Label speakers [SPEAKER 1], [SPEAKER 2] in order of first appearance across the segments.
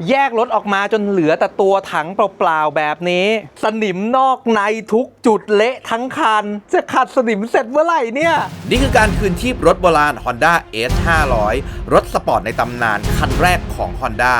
[SPEAKER 1] แยกรถออกมาจนเหลือแต่ตัวถังเปล่าๆแบบนี้สนิมนอกในทุกจุดเละทั้งคันจะขัดสนิมเสร็จเมื่อไหร่เนี่ย
[SPEAKER 2] นี่คือการคืนชีพรถโบราณ Honda S500 รถสปอร์ตในตำนานคันแรกของ Honda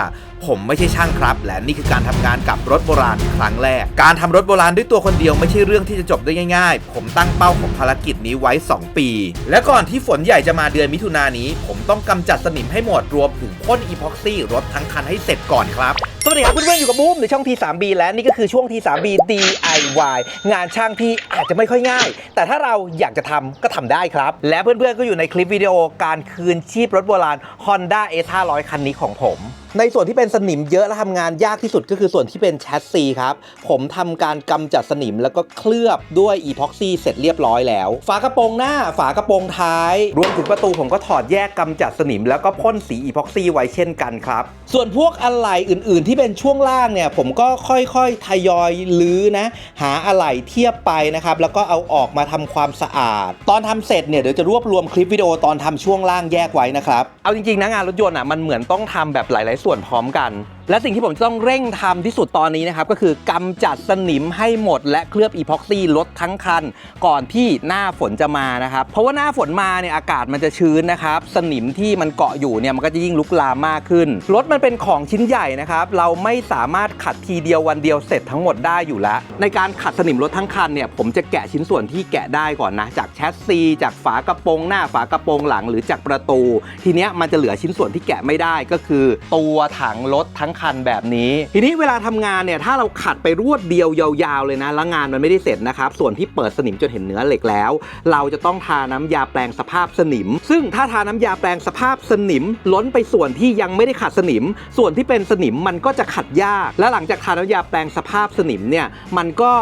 [SPEAKER 2] ผมไม่ใช่ช่างครับและนี่คือการทำงานกับรถโบราณครั้งแรกการทำรถโบราณด้วยตัวคนเดียวไม่ใช่เรื่องที่จะจบได้ง่ายๆผมตั้งเป้าของภารกิจนี้ไว้2 ปีและก่อนที่ฝนใหญ่จะมาเดือนมิถุนายนนี้ผมต้องกำจัดสนิมให้หมดรวมถึงพ่นอีพ็อกซี่รถทั้งคันให้เสร็จก่อนครับ
[SPEAKER 1] สวัสดีครับเพื่อนๆอยู่กับบูมในช่อง T3B และนี่ก็คือช่วง T3B DIY งานช่างที่อาจจะไม่ค่อยง่ายแต่ถ้าเราอยากจะทำก็ทำได้ครับและเพื่อนๆก็อยู่ในคลิปวิดีโอการคืนชีพรถโบราณ Honda S500 คันนี้ของผมในส่วนที่เป็นสนิมเยอะและทำงานยากที่สุดก็คือส่วนที่เป็นแชสซีครับผมทำการกำจัดสนิมแล้วก็เคลือบด้วยอีพ็อกซี่เสร็จเรียบร้อยแล้วฝากระโปรงหน้าฝากระโปรงท้ายรวมถึงประตูผมก็ถอดแยกกำจัดสนิมแล้วก็พ่นสีอีพ็อกซี่ไว้เช่นกันครับส่วนพวกอะไหล่อื่นๆที่เป็นช่วงล่างเนี่ยผมก็ค่อยๆทยอยลื้อนะหาอะไหล่เทียบไปนะครับแล้วก็เอาออกมาทำความสะอาดตอนทำเสร็จเนี่ยเดี๋ยวจะรวบรวมคลิปวิดีโอตอนทำช่วงล่างแยกไว้นะครับเอาจริงๆนะงานรถยนต์อ่ะมันเหมือนต้องทำแบบหลายๆส่วนพร้อมกันและสิ่งที่ผมต้องเร่งทำที่สุดตอนนี้นะครับก็คือกำจัดสนิมให้หมดและเคลือบอีพ็อกซี่รถทั้งคันก่อนที่หน้าฝนจะมานะครับเพราะว่าหน้าฝนมาเนี่ยอากาศมันจะชื้นนะครับสนิมที่มันเกาะอยู่เนี่ยมันก็จะยิ่งลุกลามมากขึ้นรถมันเป็นของชิ้นใหญ่นะครับเราไม่สามารถขัดทีเดียววันเดียวเสร็จทั้งหมดได้อยู่แล้วในการขัดสนิมรถทั้งคันเนี่ยผมจะแกะชิ้นส่วนที่แกะได้ก่อนนะจากแชสซีจากฝากระโปรงหน้าฝากระโปรงหลังหรือจากประตูทีเนี้ยมันจะเหลือชิ้นส่วนที่แกะไม่ได้ก็คือตัวถังรถทั้งคันแบบนี้ทีนี้เวลาทำงานเนี่ยถ้าเราขัดไปรวดเดียวยาวๆเลยนะแล้วงานมันไม่ได้เสร็จนะครับส่วนที่เปิดสนิมจนเห็นเนื้อเหล็กแล้วเราจะต้องทาน้ำยาแปลงสภาพสนิมซึ่งถ้าทาน้ำยาแปลงสภาพสนิมล้นไปส่วนที่ยังไม่ได้ขัดสนิมส่วนที่เป็นสนิมมันก็จะขัดยากและหลังจากทาน้ำยาแปลงสภาพสนิมเนี่ยมันก็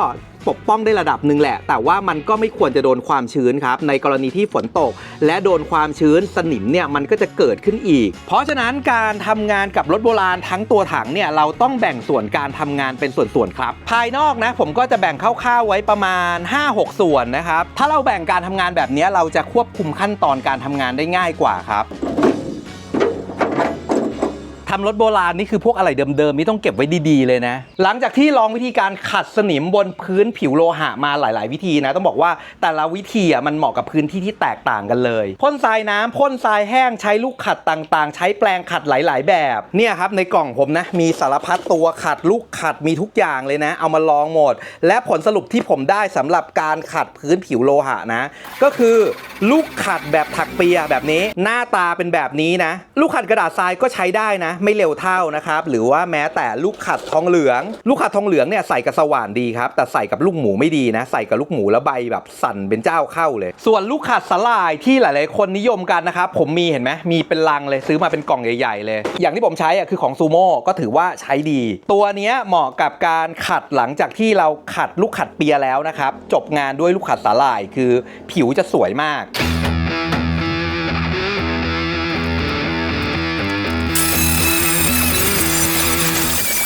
[SPEAKER 1] ปกป้องได้ระดับหนึ่งแหละแต่ว่ามันก็ไม่ควรจะโดนความชื้นครับในกรณีที่ฝนตกและโดนความชื้นสนิมเนี่ยมันก็จะเกิดขึ้นอีกเพราะฉะนั้นการทำงานกับรถโบราณทั้งตัวถังเนี่ยเราต้องแบ่งส่วนการทำงานเป็นส่วนๆครับภายนอกนะผมก็จะแบ่งคร่าวๆไว้ประมาณ 5-6 ส่วนนะครับถ้าเราแบ่งการทำงานแบบนี้เราจะควบคุมขั้นตอนการทำงานได้ง่ายกว่าครับทำรถโบราณนี่คือพวกอะไรเดิมๆนี่ต้องเก็บไว้ดีๆเลยนะหลังจากที่ลองวิธีการขัดสนิมบนพื้นผิวโลหะมาหลายๆวิธีนะต้องบอกว่าแต่ละวิธีมันเหมาะกับพื้นที่ที่แตกต่างกันเลยพ่นทรายน้ำพ่นทรายแห้งใช้ลูกขัดต่างๆใช้แปรงขัดหลายๆแบบเนี่ยครับในกล่องผมนะมีสารพัดตัวขัดลูกขัดมีทุกอย่างเลยนะเอามาลองหมดและผลสรุปที่ผมได้สำหรับการขัดพื้นผิวโลหะนะก็คือลูกขัดแบบถักเปียแบบนี้หน้าตาเป็นแบบนี้นะลูกขัดกระดาษทรายก็ใช้ได้นะไม่เร็วเท่านะครับหรือว่าแม้แต่ลูกขัดทองเหลืองลูกขัดทองเหลืองเนี่ยใส่กับสว่านดีครับแต่ใส่กับลูกหมูไม่ดีนะใส่กับลูกหมูแล้วใบแบบสั่นเป็นเจ้าเข้าเลยส่วนลูกขัดสลายที่หลายๆคนนิยมกันนะครับผมมีเห็นไหมมีเป็นลังเลยซื้อมาเป็นกล่องใหญ่ๆเลยอย่างที่ผมใช้อ่ะคือของซูโม่ก็ถือว่าใช้ดีตัวนี้เหมาะกับการขัดหลังจากที่เราขัดลูกขัดเปียแล้วนะครับจบงานด้วยลูกขัดสลายคือผิวจะสวยมาก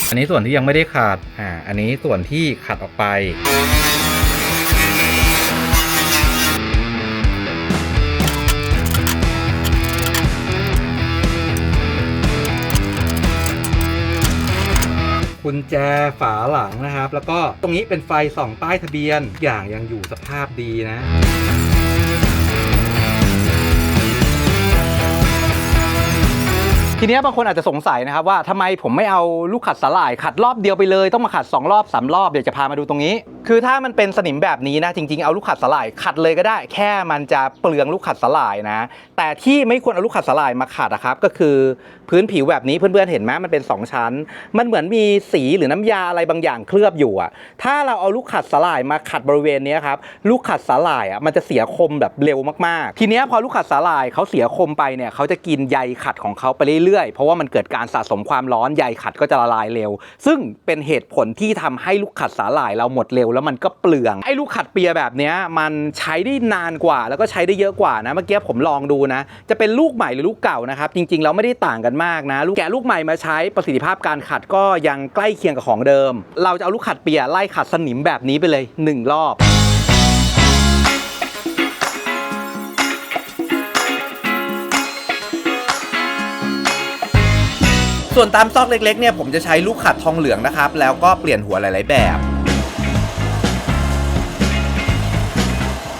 [SPEAKER 3] อันนี้ส่วนที่ยังไม่ได้ขัดอันนี้ส่วนที่ขัดออกไปกุญแจฝาหลังนะครับแล้วก็ตรงนี้เป็นไฟส่องป้ายทะเบียนอย่างยังอยู่สภาพดีนะ
[SPEAKER 1] ทีนี้บางคนอาจจะสงสัยนะครับว่าทำไมผมไม่เอาลูกขัดสลายขัดรอบเดียวไปเลยต้องมาขัด2 รอบ 3 รอบเดี๋ยวจะพามาดูตรงนี้คือถ้ามันเป็นสนิมแบบนี้นะจริงๆเอาลูกขัดสลายขัดเลยก็ได้แค่มันจะเปลืองลูกขัดสลายนะแต่ที่ไม่ควรเอาลูกขัดสลายมาขัดนะครับก็คือพื้นผิวแบบนี้เพื่อนๆเห็นไหมมันเป็น2 ชั้นมันเหมือนมีสีหรือน้ำยาอะไรบางอย่างเคลือบอยู่อ่ะถ้าเราเอาลูกขัดสลายมาขัดบริเวณนี้ครับลูกขัดสลายอ่ะมันจะเสียคมแบบเร็วมากๆทีนี้พอลูกขัดสลายเขาเสียคมไปเนี่ยเขาจะกินใยขัดของเขาไปเรื่อยๆเพราะว่ามันเกิดการสะสมความร้อนใยขัดก็จะละลายเร็วซึ่งเป็นเหตุผลที่ทำให้ลูกขัดสลายเราหมดเร็วแล้วมันก็เปลืองไอ้ลูกขัดเปียแบบนี้มันใช้ได้นานกว่าแล้วก็ใช้ได้เยอะกว่านะเมื่อกี้ผมลองดูนะจะเป็นลูกใหม่หรือลูกเก่านะครับจริงๆแล้วไม่ได้ต่างกันมากนะแกะลูกใหม่มาใช้ประสิทธิภาพการขัดก็ยังใกล้เคียงกับของเดิมเราจะเอาลูกขัดเปียไล่ขัดสนิมแบบนี้ไปเลย1 รอบ
[SPEAKER 2] ส่วนตามซอกเล็กๆเนี่ยผมจะใช้ลูกขัดทองเหลืองนะครับแล้วก็เปลี่ยนหัวหลายๆแบบ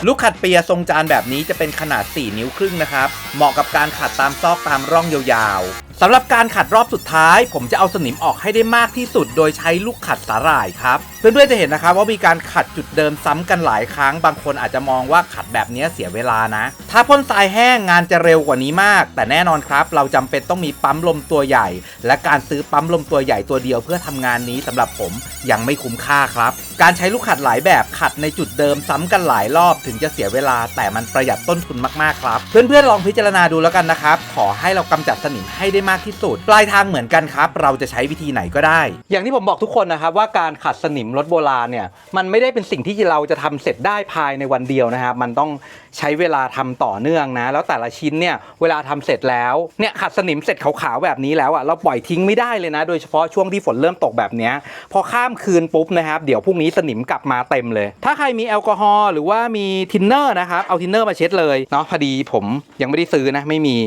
[SPEAKER 2] ลูกขัดเปียทรงจานแบบนี้จะเป็นขนาด4 นิ้วครึ่งนะครับเหมาะกับการขัดตามซอกตามร่องยาวๆสำหรับการขัดรอบสุดท้ายผมจะเอาสนิมออกให้ได้มากที่สุดโดยใช้ลูกขัดสาหร่ายครับเพื่อนๆจะเห็นนะครับว่ามีการขัดจุดเดิมซ้ำกันหลายครั้งบางคนอาจจะมองว่าขัดแบบนี้เสียเวลานะถ้าพ่นทรายแห้งงานจะเร็วกว่านี้มากแต่แน่นอนครับเราจำเป็นต้องมีปั๊มลมตัวใหญ่และการซื้อปั๊มลมตัวใหญ่ตัวเดียวเพื่อทำงานนี้สำหรับผมยังไม่คุ้มค่าครับการใช้ลูกขัดหลายแบบขัดในจุดเดิมซ้ำกันหลายรอบถึงจะเสียเวลาแต่มันประหยัดต้นทุนมากๆครับเพื่อนๆลองพิจารณาดูแล้วกันนะครับขอให้เรากำจัดสนิมให้ได้มากที่สุดปลายทางเหมือนกันครับเราจะใช้วิธีไหนก็ได้
[SPEAKER 1] อย่างที่ผมบอกทุกคนนะครับว่าการขัดสนิมรถโบราณเนี่ยมันไม่ได้เป็นสิ่งที่เราจะทำเสร็จได้ภายในวันเดียวนะครับมันต้องใช้เวลาทำต่อเนื่องนะแล้วแต่ละชิ้นเนี่ยเวลาทำเสร็จแล้วเนี่ยขัดสนิมเสร็จขาวๆแบบนี้แล้วอ่ะเราปล่อยทิ้งไม่ได้เลยนะโดยเฉพาะช่วงที่ฝนเริ่มตกแบบนี้พอข้ามคืนปุ๊บนะครับเดี๋ยวพรุ่งนี้สนิมกลับมาเต็มเลยถ้าใครมีแอลกอฮอล์หรือว่ามีทินเนอร์นะครับเอาทินเนอร์มาเช็ดเลยเนาะพอดีผมยังไม่ได้ซื้อนะไม่มี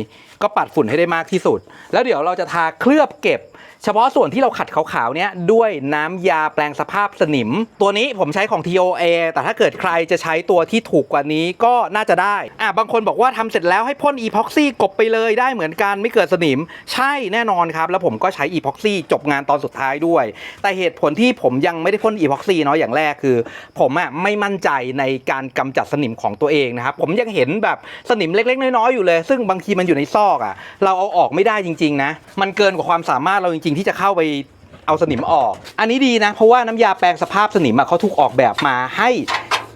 [SPEAKER 1] ก็ปัดฝุ่นให้ได้มากที่สุดแล้วเดี๋ยวเราจะทาเคลือบเก็บเฉพาะส่วนที่เราขัดขาวๆเนี้ยด้วยน้ำยาแปลงสภาพสนิมตัวนี้ผมใช้ของ TOA แต่ถ้าเกิดใครจะใช้ตัวที่ถูกกว่านี้ก็น่าจะได้บางคนบอกว่าทำเสร็จแล้วให้พ่นอีพ็อกซี่กบไปเลยได้เหมือนกันไม่เกิดสนิมใช่แน่นอนครับแล้วผมก็ใช้อีพ็อกซี่จบงานตอนสุดท้ายด้วยแต่เหตุผลที่ผมยังไม่ได้พ่นอีพ็อกซี่เนาะอย่างแรกคือผมไม่มั่นใจในการกำจัดสนิมของตัวเองนะครับผมยังเห็นแบบสนิมเล็กๆน้อยๆอยู่เลยซึ่งบางทีมันอยู่ในซอกเราเอาออกไม่ได้จริงๆนะมันเกินกว่าความสามารถเราจริงๆที่จะเข้าไปเอาสนิมออกอันนี้ดีนะเพราะว่าน้ำยาแปลงสภาพสนิมเขาถูกออกแบบมาให้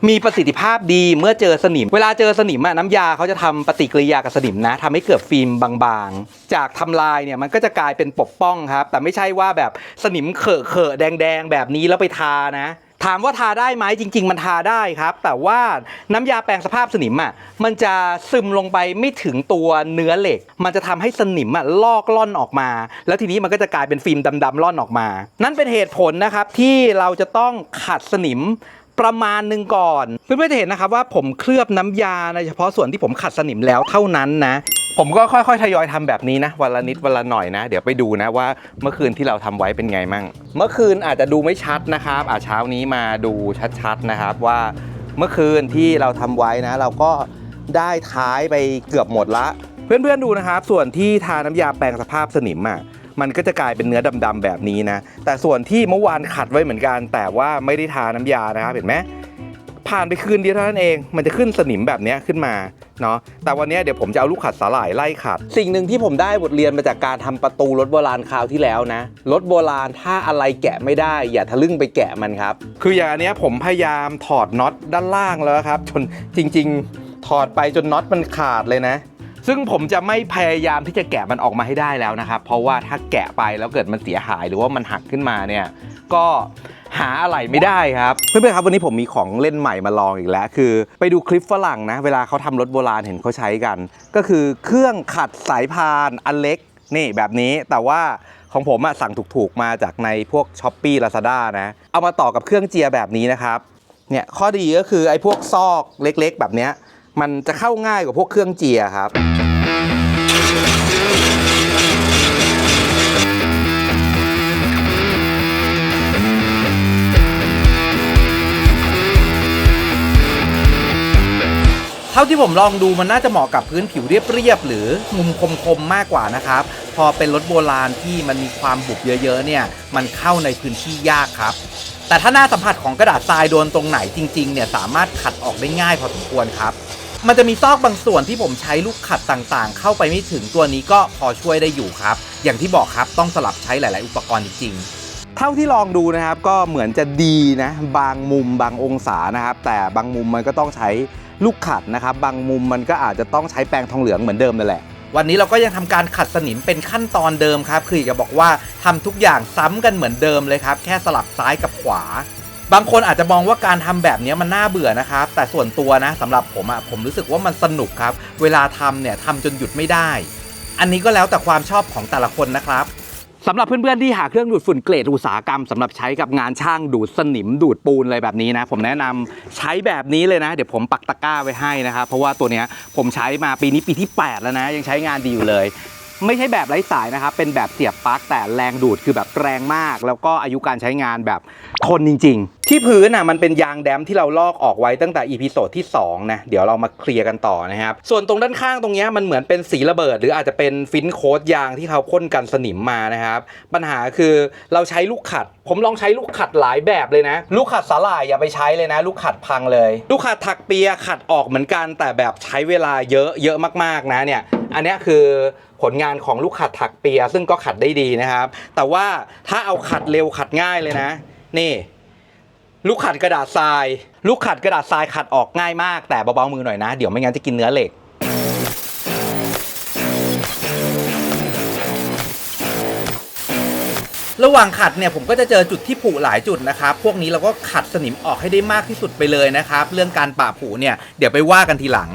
[SPEAKER 1] มีประสิทธิภาพดีเมื่อเจอสนิมเวลาเจอสนิมน้ำยาเขาจะทำปฏิกิริยากับสนิมนะทำให้เกิดฟิล์มบางๆจากทำลายเนี่ยมันก็จะกลายเป็นปกป้องครับแต่ไม่ใช่ว่าแบบสนิมเขอะแดงๆแบบนี้แล้วไปทานะถามว่าทาได้ไหมจริงๆมันทาได้ครับแต่ว่าน้ำยาแปลงสภาพสนิมมันจะซึมลงไปไม่ถึงตัวเนื้อเหล็กมันจะทำให้สนิมลอกล่อนออกมาแล้วทีนี้มันก็จะกลายเป็นฟิล์มดำๆล่อนออกมานั่นเป็นเหตุผลนะครับที่เราจะต้องขัดสนิมประมาณนึงก่อนเพื่อนๆจะเห็นนะครับว่าผมเคลือบน้ำยาในเฉพาะส่วนที่ผมขัดสนิมแล้วเท่านั้นนะผมก็ค่อยๆทยอยทำแบบนี้นะวันละนิดวันละหน่อยนะเดี๋ยวไปดูนะว่าเมื่อคืนที่เราทำไว้เป็นไงมั่งเมื่อคืนอาจจะดูไม่ชัดนะครับเช้านี้มาดูชัดๆนะครับว่าเมื่อคืนที่เราทำไว้นะเราก็ได้ท้ายไปเกือบหมดละเพื่อนๆดูนะครับส่วนที่ทาน้ำยาแปลงสภาพสนิมมันก็จะกลายเป็นเนื้อดำๆแบบนี้นะแต่ส่วนที่เมื่อวานขัดไว้เหมือนกันแต่ว่าไม่ได้ทาน้ำยานะครับเห็นไหมผ่านไปคืนเดียวเท่านั้นเองมันจะขึ้นสนิมแบบนี้ขึ้นมาเนาะแต่วันนี้เดี๋ยวผมจะเอาลูกขัดสาหร่ายไล่ขัดสิ่งหนึ่งที่ผมได้บทเรียนมาจากการทำประตูรถโบราณคราวที่แล้วนะรถโบราณถ้าอะไรแกะไม่ได้อย่าทะลึ่งไปแกะมันครับคืออย่างอันนี้ผมพยายามถอดน็อตด้านล่างแล้วครับจนจริงๆถอดไปจนน็อตมันขาดเลยนะซึ่งผมจะไม่พยายามที่จะแกะมันออกมาให้ได้แล้วนะครับเพราะว่าถ้าแกะไปแล้วเกิดมันเสียหายหรือว่ามันหักขึ้นมาเนี่ยก็หาอะไรไม่ได้ครับเพื่อนๆครับวันนี้ผมมีของเล่นใหม่มาลองอีกแล้วคือไปดูคลิปฝรั่งนะเวลาเขาทำรถโบราณเห็นเขาใช้กันก็คือเครื่องขัดสายพานอันเล็กนี่แบบนี้แต่ว่าของผมสั่งถูกๆมาจากในพวก Shopee Lazada นะเอามาต่อกับเครื่องเจียร์แบบนี้นะครับเนี่ยข้อดีก็คือไอ้พวกซอกเล็กๆแบบเนี้ยมันจะเข้าง่ายกว่าพวกเครื่องเจียร์ครับ
[SPEAKER 2] เท่าที่ผมลองดูมันน่าจะเหมาะกับพื้นผิวเรียบๆหรือมุมคมๆมากกว่านะครับพอเป็นรถโบราณที่มันมีความบุบเยอะๆเนี่ยมันเข้าในพื้นที่ยากครับแต่ถ้าหน้าสัมผัสของกระดาษทรายโดนตรงไหนจริงๆเนี่ยสามารถขัดออกได้ง่ายพอสมควรครับมันจะมีซอกบางส่วนที่ผมใช้ลูกขัดต่างๆเข้าไปไม่ถึงตัวนี้ก็พอช่วยได้อยู่ครับอย่างที่บอกครับต้องสลับใช้หลายๆอุปกรณ์จริงๆเท่าที่ลองดูนะครับก็เหมือนจะดีนะบางมุมบางองศานะครับแต่บางมุมมันก็ต้องใช้ลูกขัดนะครับบางมุมมันก็อาจจะต้องใช้แปรงทองเหลืองเหมือนเดิมนั่นแหละวันนี้เราก็ยังทำการขัดสนิมเป็นขั้นตอนเดิมครับคือจะบอกว่าทำทุกอย่างซ้ำกันเหมือนเดิมเลยครับแค่สลับซ้ายกับขวาบางคนอาจจะมองว่าการทำแบบนี้มันน่าเบื่อนะครับแต่ส่วนตัวนะสำหรับผมรู้สึกว่ามันสนุกครับเวลาทำเนี่ยทำจนหยุดไม่ได้อันนี้ก็แล้วแต่ความชอบของแต่ละคนนะครับสำหรับเพื่อนๆที่หาเครื่องดูดฝุ่นเกรดอุตสาหกรรมสำหรับใช้กับงานช่างดูดสนิมดูดปูนอะไรแบบนี้นะผมแนะนำใช้แบบนี้เลยนะเดี๋ยวผมปักตะกร้าไว้ให้นะครับเพราะว่าตัวนี้ผมใช้มาปีนี้ปีที่8แล้วนะยังใช้งานดีอยู่เลย
[SPEAKER 1] ไม่ใช่แบบไร้สายนะครับเป็นแบบเสียบปลั๊กแต่แรงดูดคือแบบแรงมากแล้วก็อายุการใช้งานแบบทนจริงๆที่พื้นน่ะมันเป็นยางแดมที่เราลอกออกไว้ตั้งแต่อีพิโซดที่2นะเดี๋ยวเรามาเคลียร์กันต่อนะครับส่วนตรงด้านข้างตรงนี้มันเหมือนเป็นสีระเบิดหรืออาจจะเป็นฟินโค้ดยางที่เขาพ่นกันสนิมมานะครับปัญหาคือเราใช้ลูกขัดผมลองใช้ลูกขัดหลายแบบเลยนะลูกขัดสาหร่ายอย่าไปใช้เลยนะลูกขัดพังเลยลูกขัดถักเปียขัดออกเหมือนกันแต่แบบใช้เวลาเยอะมากๆนะเนี่ยอันนี้คือผลงานของลูกขัดถักเปียซึ่งก็ขัดได้ดีนะครับแต่ว่าถ้าเอาขัดเร็วขัดง่ายเลยนะนี่ลูกขัดกระดาษทรายลูกขัดกระดาษทรายขัดออกง่ายมากแต่เบาๆมือหน่อยนะเดี๋ยวไม่งั้นจะกินเนื้อเหล็กระหว่างขัดเนี่ยผมก็จะเจอจุดที่ผุหลายจุดนะครับพวกนี้เราก็ขัดสนิมออกให้ได้มากที่สุดไปเลยนะครับเรื่องการปะผุเนี่ยเดี๋ยวไปว่ากันทีหลัง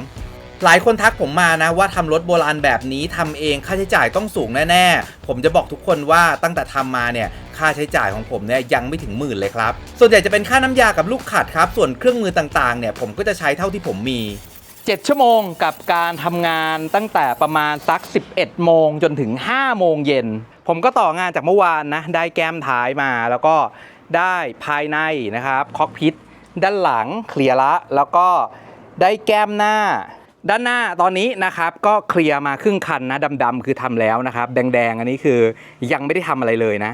[SPEAKER 1] หลายคนทักผมมานะว่าทำรถโบราณแบบนี้ทำเองค่าใช้จ่ายต้องสูงแน่ๆผมจะบอกทุกคนว่าตั้งแต่ทำมาเนี่ยค่าใช้จ่ายของผมเนี่ยยังไม่ถึงหมื่นเลยครับส่วนใหญ่จะเป็นค่าน้ำยากับลูกขัดครับส่วนเครื่องมือต่างๆเนี่ยผมก็จะใช้เท่าที่ผมมี7 ชั่วโมงกับการทำงานตั้งแต่ประมาณสัก11 โมงจนถึง5 โมงเย็นผมก็ต่องานจากเมื่อวานนะได้แก้มท้ายมาแล้วก็ได้ภายในนะครับคอกพิทด้านหลังเคลียร์ละแล้วก็ได้แก้มหน้าด้านหน้าตอนนี้นะครับก็เคลียร์มาครึ่งคันนะดำๆคือทำแล้วนะครับแดงๆอันนี้คือยังไม่ได้ทำอะไรเลยนะ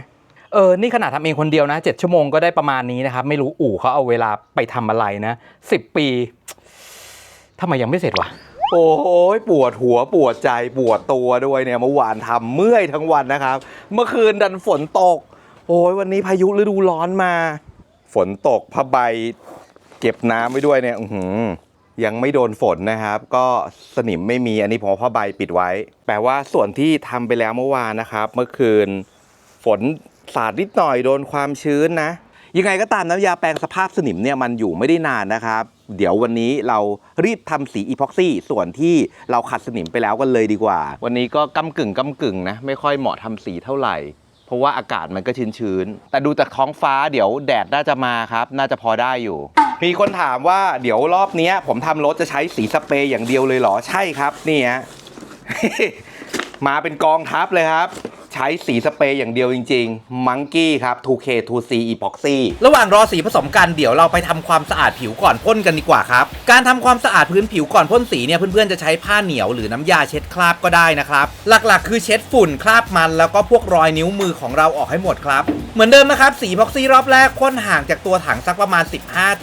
[SPEAKER 1] นี่ขนาดทำเองคนเดียวนะ7 ชั่วโมงก็ได้ประมาณนี้นะครับไม่รู้อู่เขาเอาเวลาไปทำอะไรนะ10 ปีทำไมยังไม่เสร็จวะโอ้ยปวดหัวปวดใจปวดตัวด้วยเนี่ยเมื่อวานทำเมื่อยทั้งวันนะครับเมื่อคืนดันฝนตกโอ้ยวันนี้พายุฤดูร้อนมาฝนตกผ้าใบเก็บน้ำไว้ด้วยเนี่ยยังไม่โดนฝนนะครับก็สนิมไม่มีอันนี้ผมเอาผ้าใบปิดไว้แปลว่าส่วนที่ทำไปแล้วเมื่อวานนะครับเมื่อคืนฝนสาดนิดหน่อยโดนความชื้นนะยังไงก็ตามน้ำยาแปรงสภาพสนิมเนี่ยมันอยู่ไม่ได้นานนะครับเดี๋ยววันนี้เรารีบทำสีอีพ็อกซี่ส่วนที่เราขัดสนิมไปแล้วกันเลยดีกว่าวันนี้ก็ก้ำกึ่งนะไม่ค่อยเหมาะทำสีเท่าไหร่เพราะว่าอากาศมันก็ชื้นๆแต่ดูจากท้องฟ้าเดี๋ยวแดดน่าจะมาครับน่าจะพอได้อยู่มีคนถามว่าเดี๋ยวรอบนี้ผมทำรถจะใช้สีสเปรย์อย่างเดียวเลยเหรอใช่ครับนี่ฮะ มาเป็นกองทัพเลยครับใช้สีสเปรย์อย่างเดียวจริงๆ Monkey ครับ 2K 2C Epoxy ระหว่างรอสีผสมกันเดี๋ยวเราไปทำความสะอาดผิวก่อนพ่นกันดีกว่าครับการทำความสะอาดพื้นผิวก่อนพ่นสีเนี่ยเพื่อนๆจะใช้ผ้าเหนียวหรือน้ำยาเช็ดคราบก็ได้นะครับหลักๆคือเช็ดฝุ่นคราบมันแล้วก็พวกรอยนิ้วมือของเราออกให้หมดครับเหมือนเดิมนะครับสี Epoxy รอบแรกพ่นห่างจากตัวถังสักประมาณ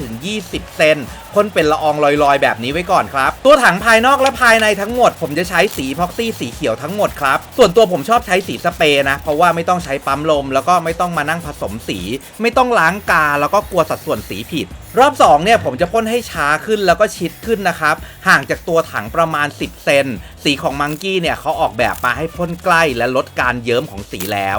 [SPEAKER 1] 15-20 เซนพ่นเป็นละอองลอยๆแบบนี้ไว้ก่อนครับตัวถังภายนอกและภายในทั้งหมดผมจะใช้สี Epoxy สีเขียวทั้งหมดครับส่วนตัวผมชอบใช้สีสเปรย์นะเพราะว่าไม่ต้องใช้ปั๊มลมแล้วก็ไม่ต้องมานั่งผสมสีไม่ต้องล้างกาแล้วก็กลัวสัดส่วนสีผิดรอบ2เนี่ยผมจะพ่นให้ช้าขึ้นแล้วก็ชิดขึ้นนะครับห่างจากตัวถังประมาณ10 เซนสีของ Monkey เนี่ยเขาออกแบบมาให้พ่นใกล้และลดการเยิ้มของสีแล้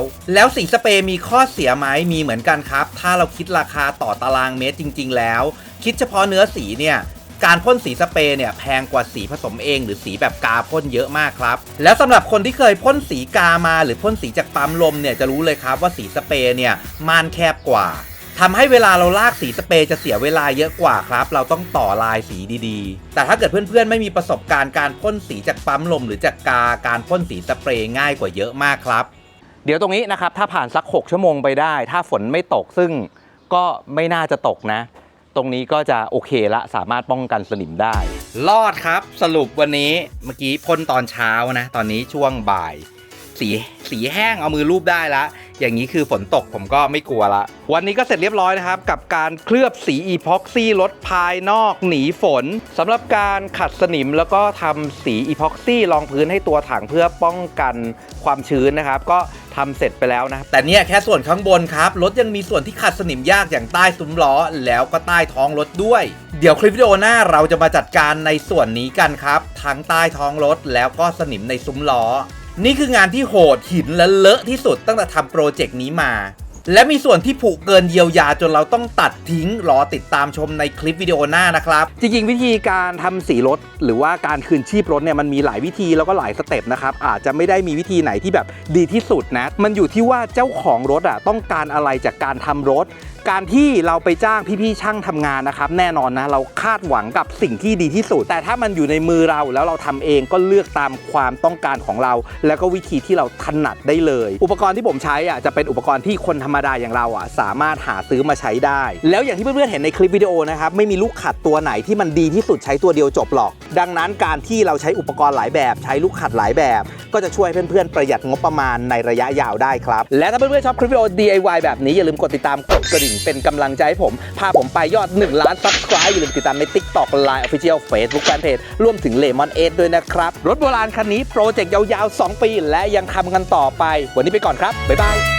[SPEAKER 1] วสีสเปรย์มีข้อเสียไหมมีเหมือนกันครับถ้าเราคิดราคาต่อตารางเมตรจริงๆแล้วคิดเฉพาะเนื้อสีเนี่ยการพ่นสีสเปรย์เนี่ยแพงกว่าสีผสมเองหรือสีแบบกาพ่นเยอะมากครับแล้วสำหรับคนที่เคยพ่นสีกามาหรือพ่นสีจากปั๊มลมเนี่ยจะรู้เลยครับว่าสีสเปรย์เนี่ยม่านแคบกว่าทำให้เวลาเราลากสีสเปรย์จะเสียเวลาเยอะกว่าครับเราต้องต่อลายสีดีๆแต่ถ้าเกิดเพื่อนๆไม่มีประสบการณ์การพ่นสีจากปั๊มลมหรือจากการพ่นสีสเปรย์ง่ายกว่าเยอะมากครับเดี๋ยวตรงนี้นะครับถ้าผ่านสัก6 ชั่วโมงไปได้ถ้าฝนไม่ตกซึ่งก็ไม่น่าจะตกนะตรงนี้ก็จะโอเคละสามารถป้องกันสนิมได้รอดครับสรุปวันนี้เมื่อกี้พ่นตอนเช้านะตอนนี้ช่วงบ่ายสีแห้งเอามือลูบได้ละอย่างนี้คือฝนตกผมก็ไม่กลัวละวันนี้ก็เสร็จเรียบร้อยนะครับกับการเคลือบสีอีพ็อกซี่รถภายนอกหนีฝนสำหรับการขัดสนิมแล้วก็ทำสีอีพ็อกซี่รองพื้นให้ตัวถังเพื่อป้องกันความชื้นนะครับก็ทำเสร็จไปแล้วนะแต่เนี่ยแค่ส่วนข้างบนครับรถยังมีส่วนที่ขัดสนิมยากอย่างใต้ซุ้มล้อแล้วก็ใต้ท้องรถด้วยเดี๋ยวคลิปวิดีโอหน้าเราจะมาจัดการในส่วนนี้กันครับทั้งใต้ท้องรถแล้วก็สนิมในซุ้มล้อนี่คืองานที่โหดหินและเลอะที่สุดตั้งแต่ทำโปรเจกต์นี้มาและมีส่วนที่ผุเกินเยียวยาจนเราต้องตัดทิ้งรอติดตามชมในคลิปวิดีโอหน้านะครับจริงๆวิธีการทำสีรถหรือว่าการคืนชีพรถเนี่ยมันมีหลายวิธีแล้วก็หลายสเต็ปนะครับอาจจะไม่ได้มีวิธีไหนที่แบบดีที่สุดนะมันอยู่ที่ว่าเจ้าของรถต้องการอะไรจากการทำรถ การที่เราไปจ้างพี่ๆช่างทำงานนะครับแน่นอนนะเราคาดหวังกับสิ่งที่ดีที่สุดแต่ถ้ามันอยู่ในมือเราแล้วเราทำเองก็เลือกตามความต้องการของเราแล้วก็วิธีที่เราถนัดได้เลยอุปกรณ์ที่ผมใช้จะเป็นอุปกรณ์ที่คนธรรมดาอย่างเราสามารถหาซื้อมาใช้ได้แล้วอย่างที่เพื่อนๆเห็นในคลิปวิดีโอนะครับไม่มีลูกขัดตัวไหนที่มันดีที่สุดใช้ตัวเดียวจบหรอกดังนั้นการที่เราใช้อุปกรณ์หลายแบบใช้ลูกขัดหลายแบบก็จะช่วยเพื่อนๆประหยัดงบประมาณในระยะยาวได้ครับและถ้าเพื่อนๆชอบคลิปวิดีโอ DIY แบบนี้อย่าลืมกดติดตามกดกระดิ่งเป็นกำลังใจให้ผมพาผมไปยอด1 ล้าน Subscribe อย่าลืมติดตามใน TikTok Line Official Facebook Fanpage รวมถึง Lemon 8ด้วยนะครับรถโบราณคันนี้โปรเจกต์ยาวๆ2 ปีและยังทำกันต่อไปวันนี้ไปก่อนครับบ๊ายบาย